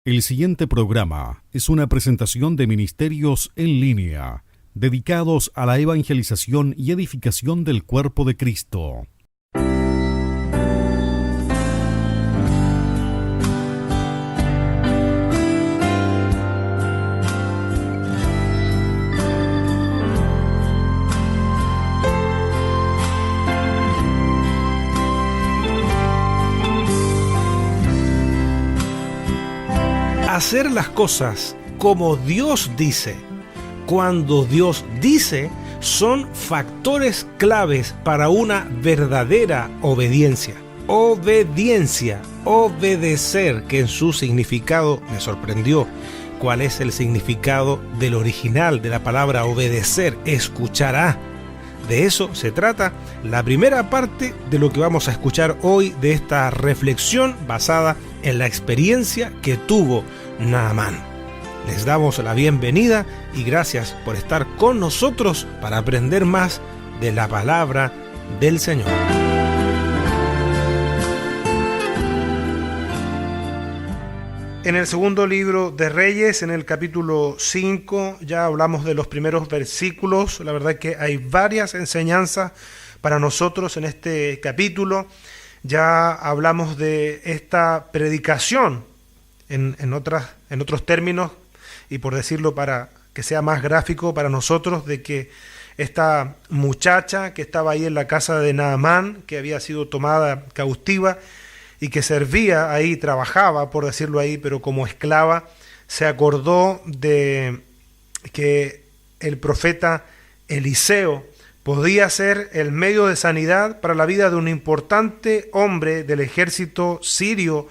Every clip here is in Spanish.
El siguiente programa es una presentación de Ministerios en Línea, dedicados a la evangelización y edificación del cuerpo de Cristo. Hacer las cosas como Dios dice, cuando Dios dice, son factores claves para una verdadera obediencia. Obediencia, obedecer, que en su significado me sorprendió. ¿Cuál es el significado del original de la palabra obedecer? Escuchará. De eso se trata la primera parte de lo que vamos a escuchar hoy de esta reflexión basada en la experiencia que tuvo Naamán. Les damos la bienvenida y gracias por estar con nosotros para aprender más de la palabra del Señor. En el segundo libro de Reyes, en el capítulo 5, ya hablamos de los primeros versículos. La verdad es que hay varias enseñanzas para nosotros en este capítulo. Ya hablamos de esta predicación en otros términos, y por decirlo para que sea más gráfico para nosotros, de que esta muchacha que estaba ahí en la casa de Naamán, que había sido tomada cautiva y que servía ahí, trabajaba, por decirlo ahí, pero como esclava, se acordó de que el profeta Eliseo podía ser el medio de sanidad para la vida de un importante hombre del ejército sirio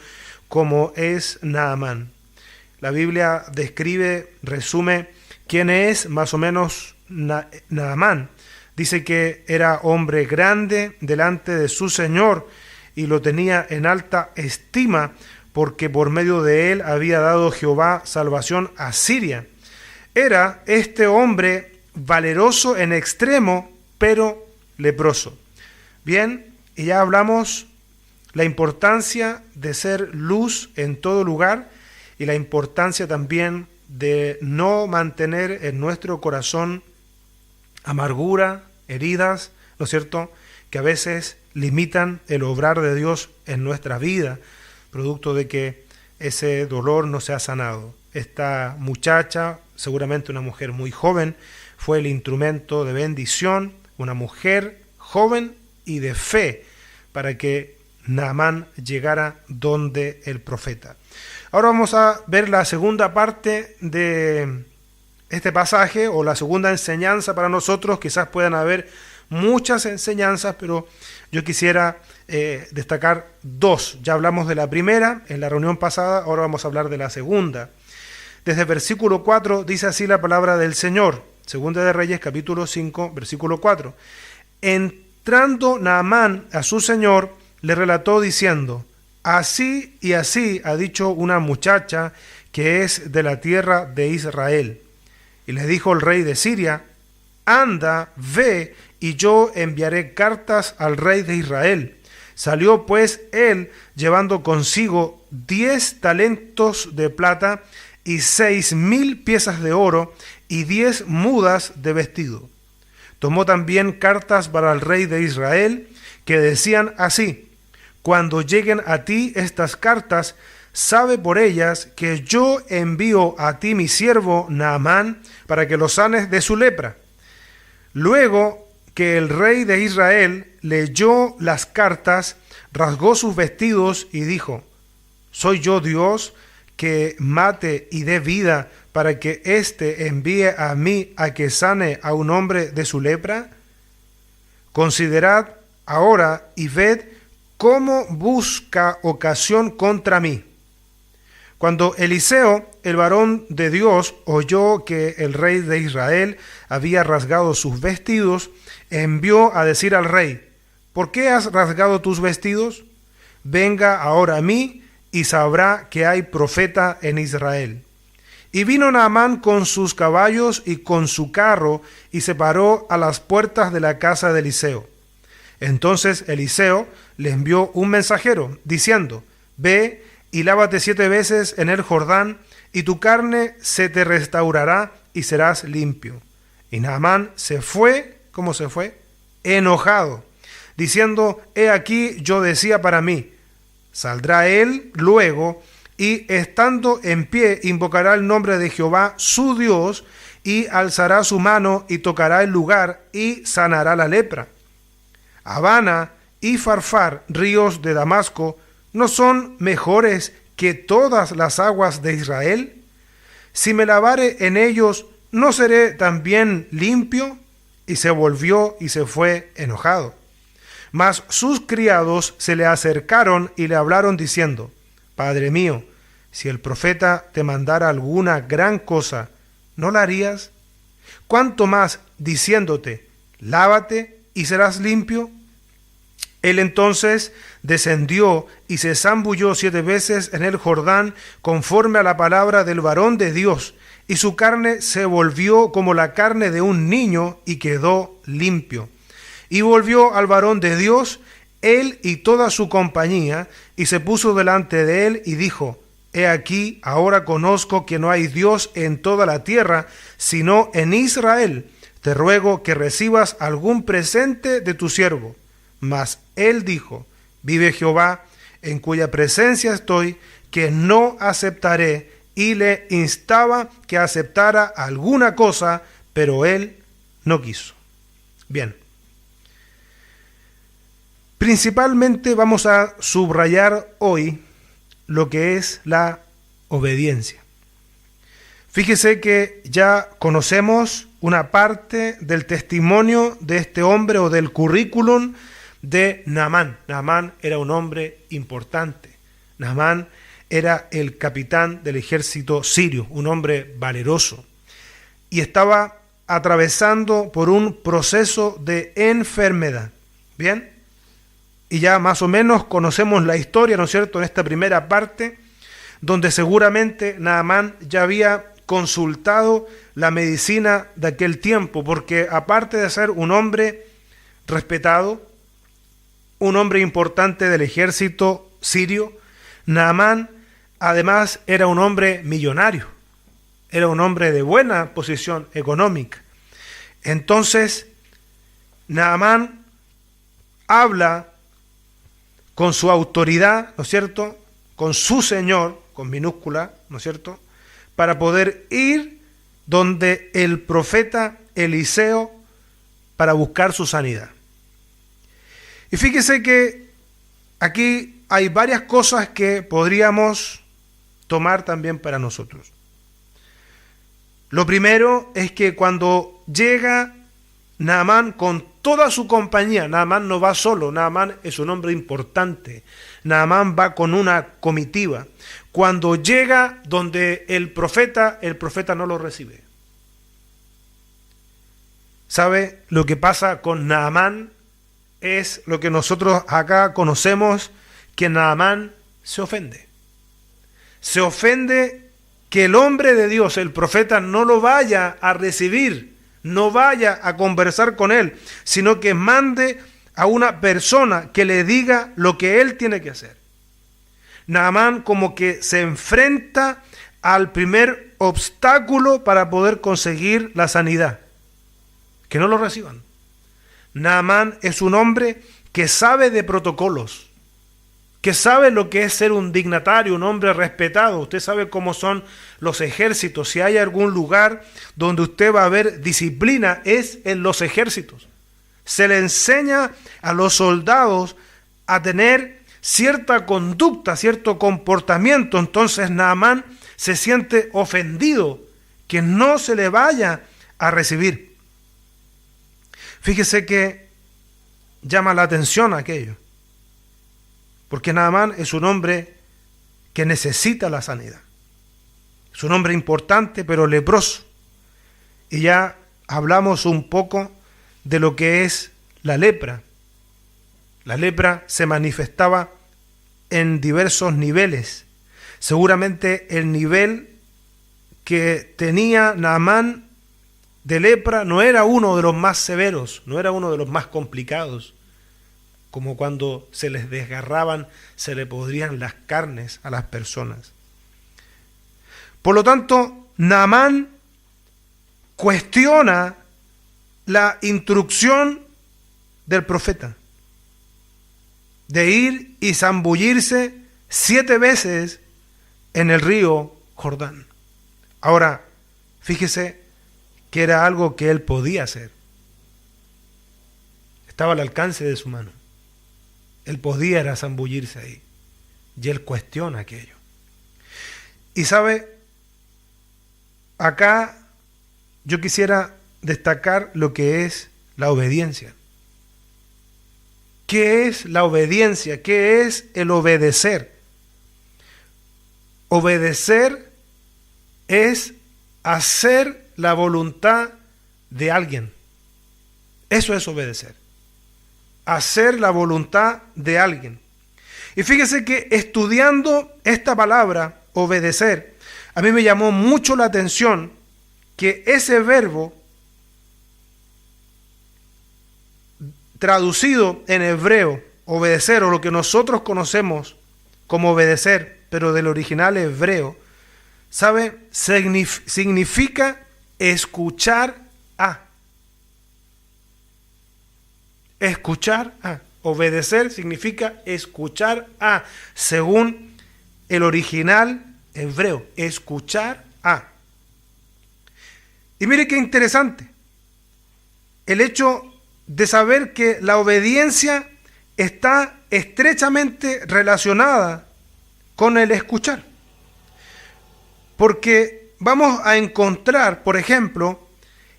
como es Naamán. La Biblia describe, resume quién es más o menos Naamán. Dice que era hombre grande delante de su Señor y lo tenía en alta estima porque por medio de él había dado Jehová salvación a Siria. Era este hombre valeroso en extremo, pero leproso. Bien, y ya hablamos la importancia de ser luz en todo lugar y la importancia también de no mantener en nuestro corazón amargura, heridas, ¿no es cierto?, que a veces limitan el obrar de Dios en nuestra vida, producto de que ese dolor no se ha sanado. Esta muchacha, seguramente una mujer muy joven, fue el instrumento de bendición, una mujer joven y de fe, para que Naamán llegara donde el profeta. Ahora vamos a ver la segunda parte de este pasaje, o la segunda enseñanza para nosotros. Quizás puedan haber muchas enseñanzas, pero yo quisiera destacar dos. Ya hablamos de la primera en la reunión pasada, ahora vamos a hablar de la segunda. Desde el versículo 4 dice así la palabra del Señor. Segunda de Reyes, capítulo 5, versículo 4. Entrando Naamán a su señor, le relató diciendo: así y así ha dicho una muchacha que es de la tierra de Israel. Y le dijo el rey de Siria: anda, ve, y yo enviaré cartas al rey de Israel. Salió pues él llevando consigo 10 talentos de plata y 6,000 piezas de oro y 10 mudas de vestido. Tomó también cartas para el rey de Israel que decían así: cuando lleguen a ti estas cartas, sabe por ellas que yo envío a ti mi siervo Naamán para que lo sanes de su lepra. Luego que el rey de Israel leyó las cartas, rasgó sus vestidos y dijo: ¿soy yo Dios que mate y dé vida para que éste envíe a mí a que sane a un hombre de su lepra? Considerad ahora y ved cómo busca ocasión contra mí. Cuando Eliseo, el varón de Dios, oyó que el rey de Israel había rasgado sus vestidos, envió a decir al rey: ¿por qué has rasgado tus vestidos? Venga ahora a mí y sabrá que hay profeta en Israel. Y vino Naamán con sus caballos y con su carro y se paró a las puertas de la casa de Eliseo. Entonces Eliseo le envió un mensajero diciendo: ve, y lávate 7 veces en el Jordán, y tu carne se te restaurará y serás limpio. Y Naamán se fue, ¿cómo se fue? Enojado, diciendo, he aquí yo decía para mí, saldrá él luego, y estando en pie invocará el nombre de Jehová su Dios, y alzará su mano y tocará el lugar y sanará la lepra. Habana y Farfar, ríos de Damasco, ¿no son mejores que todas las aguas de Israel? Si me lavare en ellos, ¿no seré también limpio? Y se volvió y se fue enojado. Mas sus criados se le acercaron y le hablaron diciendo, Padre mío, si el profeta te mandara alguna gran cosa, ¿no la harías? ¿Cuánto más diciéndote, lávate y serás limpio? Él entonces descendió y se zambulló 7 veces en el Jordán, conforme a la palabra del varón de Dios, y su carne se volvió como la carne de un niño, y quedó limpio. Y volvió al varón de Dios, él y toda su compañía, y se puso delante de él, y dijo, he aquí, ahora conozco que no hay Dios en toda la tierra, sino en Israel. Te ruego que recibas algún presente de tu siervo. Mas él dijo, vive Jehová, en cuya presencia estoy, que no aceptaré, y le instaba que aceptara alguna cosa, pero él no quiso. Bien. Principalmente vamos a subrayar hoy lo que es la obediencia. Fíjese que ya conocemos una parte del testimonio de este hombre o del currículum de Naamán. Naamán era un hombre importante. Naamán era el capitán del ejército sirio, un hombre valeroso, y estaba atravesando por un proceso de enfermedad. Bien, y ya más o menos conocemos la historia, ¿no es cierto?, en esta primera parte, donde seguramente Naamán ya había consultado la medicina de aquel tiempo, porque aparte de ser un hombre respetado, un hombre importante del ejército sirio, Naamán además era un hombre millonario, era un hombre de buena posición económica. Entonces, Naamán habla con su autoridad, ¿no es cierto?, con su señor, con minúscula, ¿no es cierto?, para poder ir donde el profeta Eliseo para buscar su sanidad. Y fíjese que aquí hay varias cosas que podríamos tomar también para nosotros. Lo primero es que cuando llega Naamán con toda su compañía, Naamán no va solo, Naamán es un hombre importante, Naamán va con una comitiva. Cuando llega donde el profeta no lo recibe. ¿Sabe? Lo que pasa con Naamán es lo que nosotros acá conocemos, que Naamán se ofende. Se ofende que el hombre de Dios, el profeta, no lo vaya a recibir, no vaya a conversar con él, sino que mande a una persona que le diga lo que él tiene que hacer. Naamán como que se enfrenta al primer obstáculo para poder conseguir la sanidad, que no lo reciban. Naamán es un hombre que sabe de protocolos, que sabe lo que es ser un dignatario, un hombre respetado. Usted sabe cómo son los ejércitos. Si hay algún lugar donde usted va a ver disciplina, es en los ejércitos. Se le enseña a los soldados a tener cierta conducta, cierto comportamiento. Entonces Naamán se siente ofendido que no se le vaya a recibir. Fíjese que llama la atención aquello, porque Naamán es un hombre que necesita la sanidad. Es un hombre importante, pero leproso. Y ya hablamos un poco de lo que es la lepra. La lepra se manifestaba en diversos niveles. Seguramente el nivel que tenía Naamán de lepra no era uno de los más severos, no era uno de los más complicados. como cuando se les desgarraban, se le podrían las carnes a las personas. Por lo tanto, Naamán cuestiona la instrucción del profeta de ir y zambullirse 7 veces en el río Jordán. Ahora, fíjese que era algo que él podía hacer. Estaba al alcance de su mano. Él podía era zambullirse ahí. Y él cuestiona aquello. Y sabe, acá yo quisiera destacar lo que es la obediencia. ¿Qué es la obediencia? ¿Qué es el obedecer? Obedecer es hacer la voluntad de alguien. Eso es obedecer. Hacer la voluntad de alguien. Y fíjese que estudiando esta palabra, obedecer, a mí me llamó mucho la atención que ese verbo traducido en hebreo, obedecer, o lo que nosotros conocemos como obedecer, pero del original hebreo, ¿sabe? Significa escuchar a. Escuchar a. Obedecer significa escuchar a, según el original hebreo, escuchar a. Y mire qué interesante, el hecho de saber que la obediencia está estrechamente relacionada con el escuchar. Porque vamos a encontrar, por ejemplo,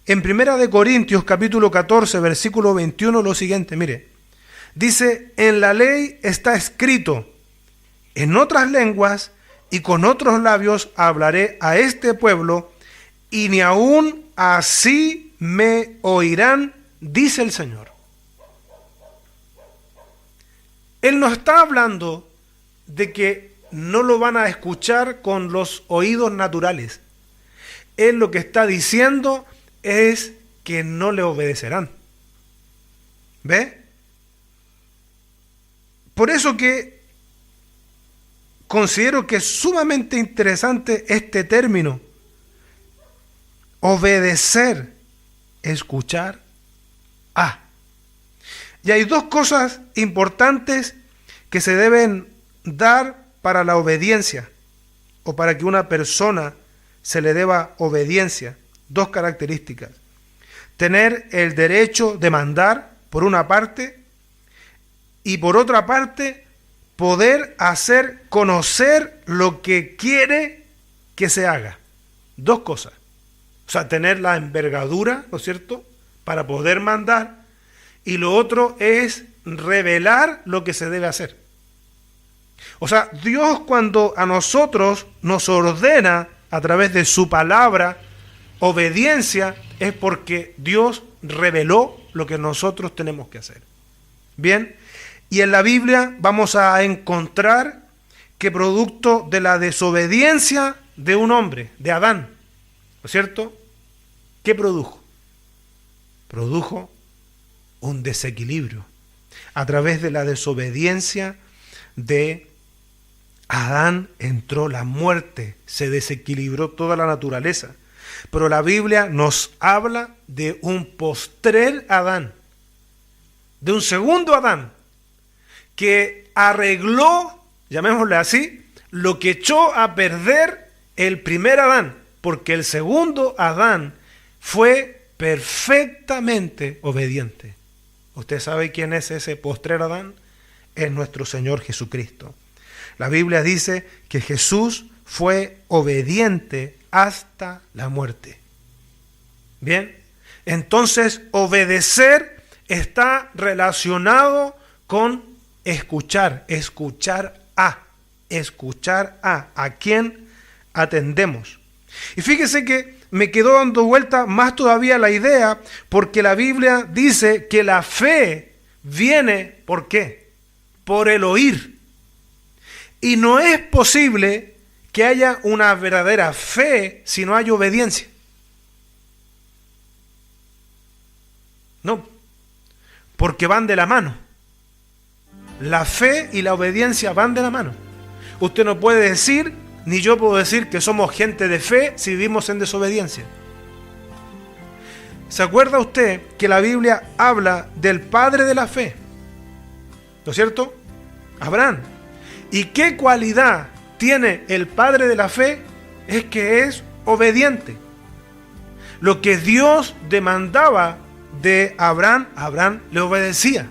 en 1 Corintios capítulo 14, versículo 21, lo siguiente, mire. Dice, en la ley está escrito, en otras lenguas y con otros labios hablaré a este pueblo, y ni aun así me oirán, dice el Señor. Él no está hablando de que no lo van a escuchar con los oídos naturales. Él lo que está diciendo es que no le obedecerán. ¿Ve? Por eso que considero que es sumamente interesante este término. Obedecer, escuchar a. Y hay 2 cosas importantes que se deben dar para la obediencia, o para que una persona se le deba obediencia. 2 características. Tener el derecho de mandar, por una parte, y por otra parte, poder hacer conocer lo que quiere que se haga. 2 cosas. O sea, tener la envergadura, ¿no es cierto?, para poder mandar, y lo otro es revelar lo que se debe hacer. O sea, Dios, cuando a nosotros nos ordena a través de su palabra obediencia, es porque Dios reveló lo que nosotros tenemos que hacer. Bien, y en la Biblia vamos a encontrar que producto de la desobediencia de un hombre, de Adán, ¿no es cierto?, ¿qué produjo? Produjo un desequilibrio. A través de la desobediencia de Adán entró la muerte, se desequilibró toda la naturaleza. Pero la Biblia nos habla de un postrer Adán, de un segundo Adán, que arregló, llamémosle así, lo que echó a perder el primer Adán, porque el segundo Adán fue perfectamente obediente. ¿Usted sabe quién es ese postrer Adán? Es nuestro Señor Jesucristo. La Biblia dice que Jesús fue obediente hasta la muerte. Bien, entonces obedecer está relacionado con escuchar, escuchar a quién atendemos. Y fíjese que me quedó dando vuelta más todavía la idea, porque la Biblia dice que la fe viene, ¿por qué? Por el oír. Y no es posible que haya una verdadera fe si no hay obediencia. No, porque van de la mano. la fe y la obediencia van de la mano. Usted no puede decir, ni yo puedo decir que somos gente de fe si vivimos en desobediencia. ¿Se acuerda usted que la Biblia habla del padre de la fe? ¿No es cierto? Abraham. ¿Y qué cualidad tiene el padre de la fe? Es que es obediente. Lo que Dios demandaba de Abraham, Abraham le obedecía.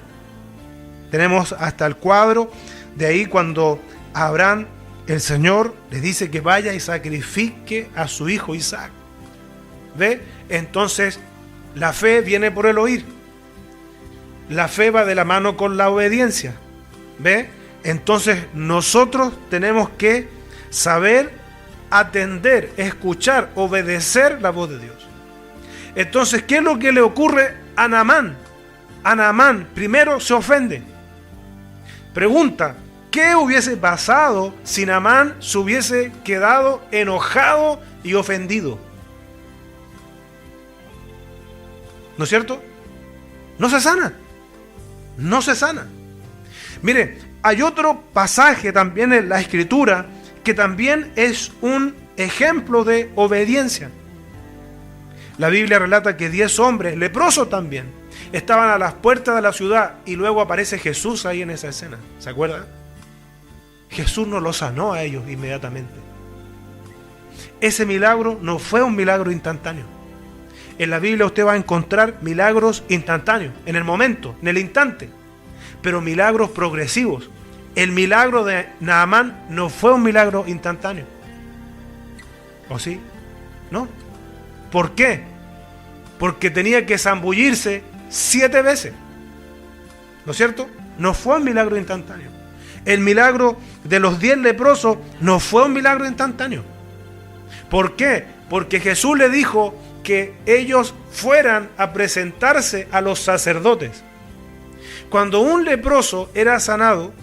Tenemos hasta el cuadro de ahí cuando Abraham, el Señor, le dice que vaya y sacrifique a su hijo Isaac. ¿Ve? Entonces, la fe viene por el oír. La fe va de la mano con la obediencia. ¿Ve? Entonces, nosotros tenemos que saber, atender, escuchar, obedecer la voz de Dios. Entonces, ¿qué es lo que le ocurre a Naamán? A Naamán primero se ofende. Pregunta, ¿qué hubiese pasado si Naamán se hubiese quedado enojado y ofendido? ¿No es cierto? No se sana. No se sana. Mire, hay otro pasaje también en la Escritura que también es un ejemplo de obediencia. La Biblia relata que 10 hombres, leprosos también, estaban a las puertas de la ciudad y luego aparece Jesús ahí en esa escena. ¿Se acuerdan? Jesús no los sanó a ellos inmediatamente. Ese milagro no fue un milagro instantáneo. En la Biblia usted va a encontrar milagros instantáneos, en el momento, en el instante, pero milagros progresivos. El milagro de Naamán no fue un milagro instantáneo. ¿O sí? ¿No? ¿Por qué? Porque tenía que zambullirse 7 veces. ¿No es cierto? No fue un milagro instantáneo. El milagro de los 10 leprosos no fue un milagro instantáneo. ¿Por qué? Porque Jesús le dijo que ellos fueran a presentarse a los sacerdotes. Cuando un leproso era sanado,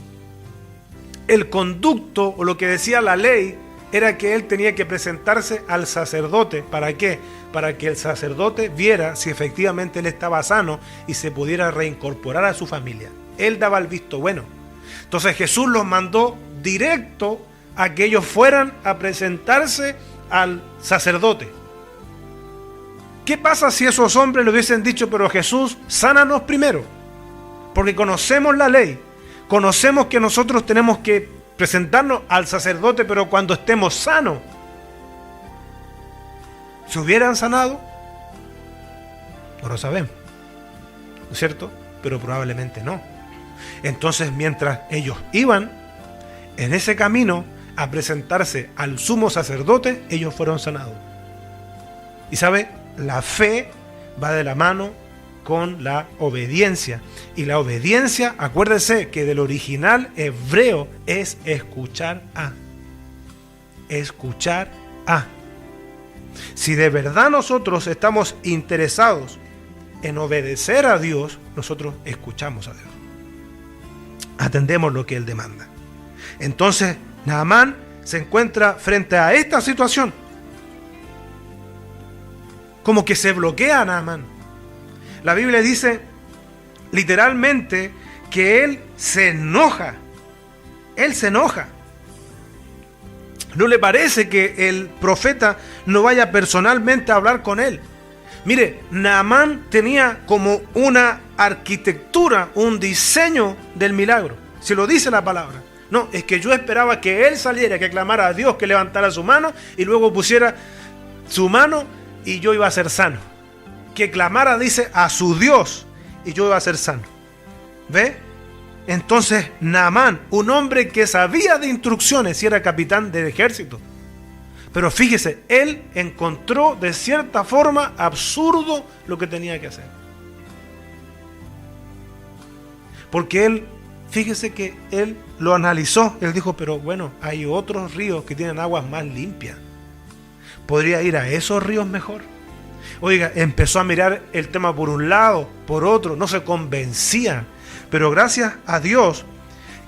el conducto o lo que decía la ley era que él tenía que presentarse al sacerdote. ¿Para qué? Para que el sacerdote viera si efectivamente él estaba sano y se pudiera reincorporar a su familia. Él daba el visto bueno. Entonces Jesús los mandó directo a que ellos fueran a presentarse al sacerdote. ¿Qué pasa si esos hombres le hubiesen dicho, pero Jesús, sánanos primero? Porque conocemos la ley, conocemos que nosotros tenemos que presentarnos al sacerdote, pero cuando estemos sanos. ¿Se hubieran sanado? No lo sabemos, ¿no es cierto? Pero probablemente no. Entonces, mientras ellos iban en ese camino a presentarse al sumo sacerdote, ellos fueron sanados. Y sabe, la fe va de la mano con la obediencia. Y la obediencia, acuérdese que del original hebreo es escuchar a. Escuchar a. Si de verdad nosotros estamos interesados en obedecer a Dios, nosotros escuchamos a Dios. Atendemos lo que Él demanda. Entonces, Naamán se encuentra frente a esta situación. Como que se bloquea a Naamán. La Biblia dice literalmente que él se enoja. Él se enoja. ¿No le parece que el profeta no vaya personalmente a hablar con él? Mire, Naamán tenía como una arquitectura, un diseño del milagro. Si lo dice la palabra. No, es que yo esperaba que él saliera, que clamara a Dios, que levantara su mano y luego pusiera su mano y yo iba a ser sano. Que clamara, dice, a su Dios y yo iba a ser sano. ¿Ve? Entonces Naamán, un hombre que sabía de instrucciones y era capitán del ejército. Pero fíjese, él encontró de cierta forma absurdo lo que tenía que hacer. Porque él, fíjese que él lo analizó. Él dijo, pero bueno, hay otros ríos que tienen aguas más limpias. ¿Podría ir a esos ríos mejor? Oiga, empezó a mirar el tema por un lado, por otro, no se convencía. Pero gracias a Dios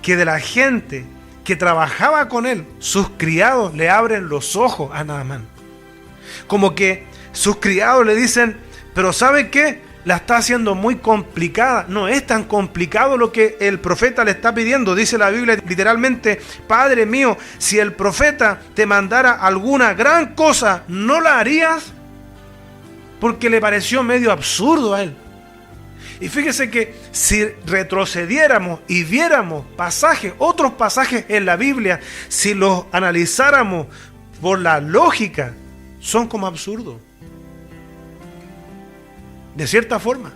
que de la gente que trabajaba con él, sus criados le abren los ojos a Naamán. Como que sus criados le dicen, pero ¿sabe qué? la está haciendo muy complicada. No es tan complicado lo que el profeta le está pidiendo. Dice la Biblia literalmente: Padre mío, si el profeta te mandara alguna gran cosa, ¿no la harías? Porque le pareció medio absurdo a él. Y fíjese que si retrocediéramos y viéramos otros pasajes en la Biblia, si los analizáramos por la lógica, son como absurdos. De cierta forma.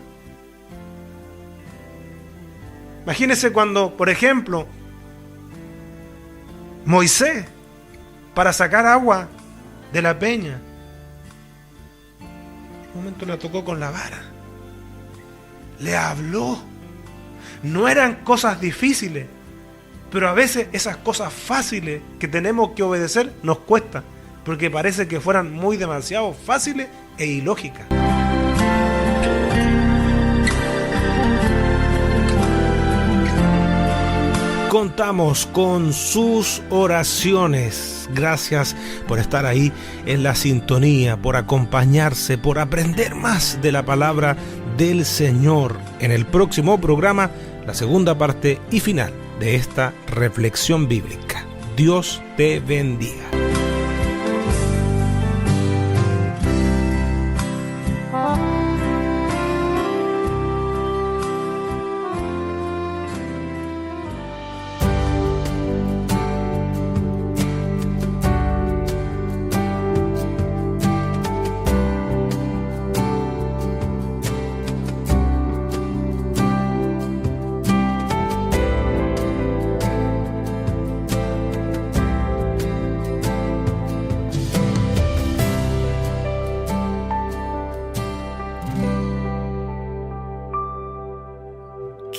Imagínense cuando, por ejemplo, Moisés, para sacar agua de la peña, en un momento la tocó con la vara. Le habló. No eran cosas difíciles, pero a veces esas cosas fáciles que tenemos que obedecer nos cuesta, porque parece que fueran muy demasiado fáciles e ilógicas. Contamos con sus oraciones. Gracias por estar ahí en la sintonía, por acompañarse, por aprender más de la palabra del Señor. En el próximo programa, la segunda parte y final de esta reflexión bíblica. Dios te bendiga.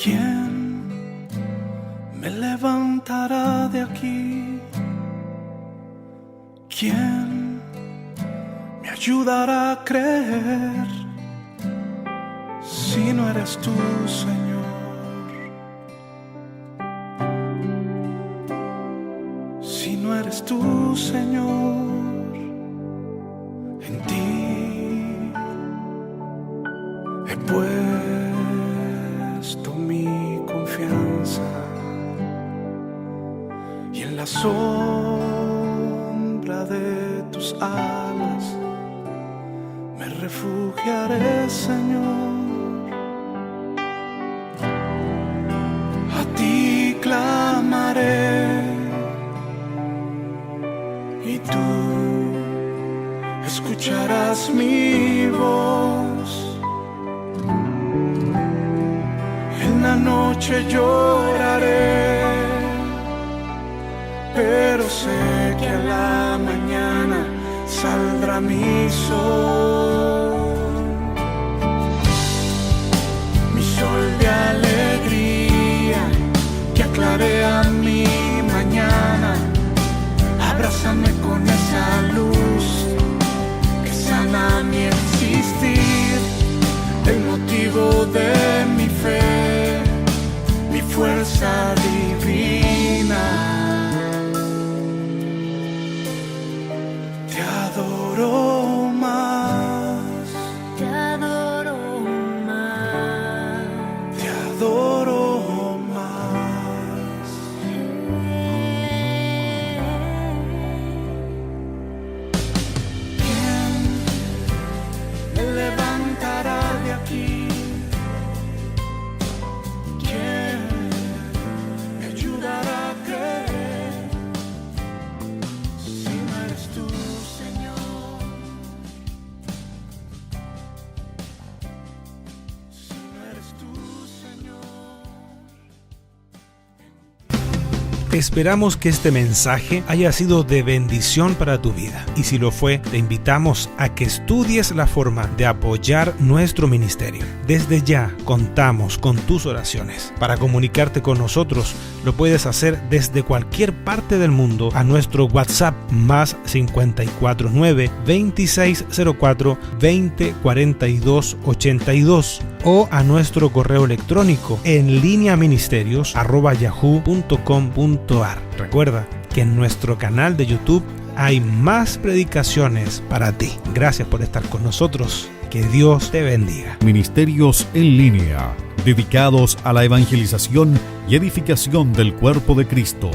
¿Quién me levantará de aquí? ¿Quién me ayudará a creer si no eres tú, Señor? Si no eres tú, Señor, en ti he puesto mi confianza, y en la sombra de tus alas me refugiaré, Señor. A ti clamaré y tú escucharás mi voz. En la noche lloraré, pero sé que a la mañana saldrá mi sol. Mi sol de alegría que aclarea mi mañana. Abrázame con esa luz que sana mi existir, el motivo de mi fe, mi fuerza divina. Te adoro más, te adoro más, te adoro más. ¿Quién me levantará de aquí? ¿Quién me ayudará a creer si no eres tú, Señor? Si no eres tú, Señor. Esperamos que este mensaje haya sido de bendición para tu vida, y si lo fue, te invitamos a que estudies la forma de apoyar nuestro ministerio. Desde ya contamos con tus oraciones. Para comunicarte con nosotros, lo puedes hacer desde cualquier parte del mundo a nuestro WhatsApp más 549-2604-2042-82 o a nuestro correo electrónico en lineaministerios@yahoo.com.ar. Recuerda que en nuestro canal de YouTube hay más predicaciones para ti. Gracias por estar con nosotros Que Dios te bendiga. Ministerios en línea, dedicados a la evangelización y edificación del cuerpo de Cristo.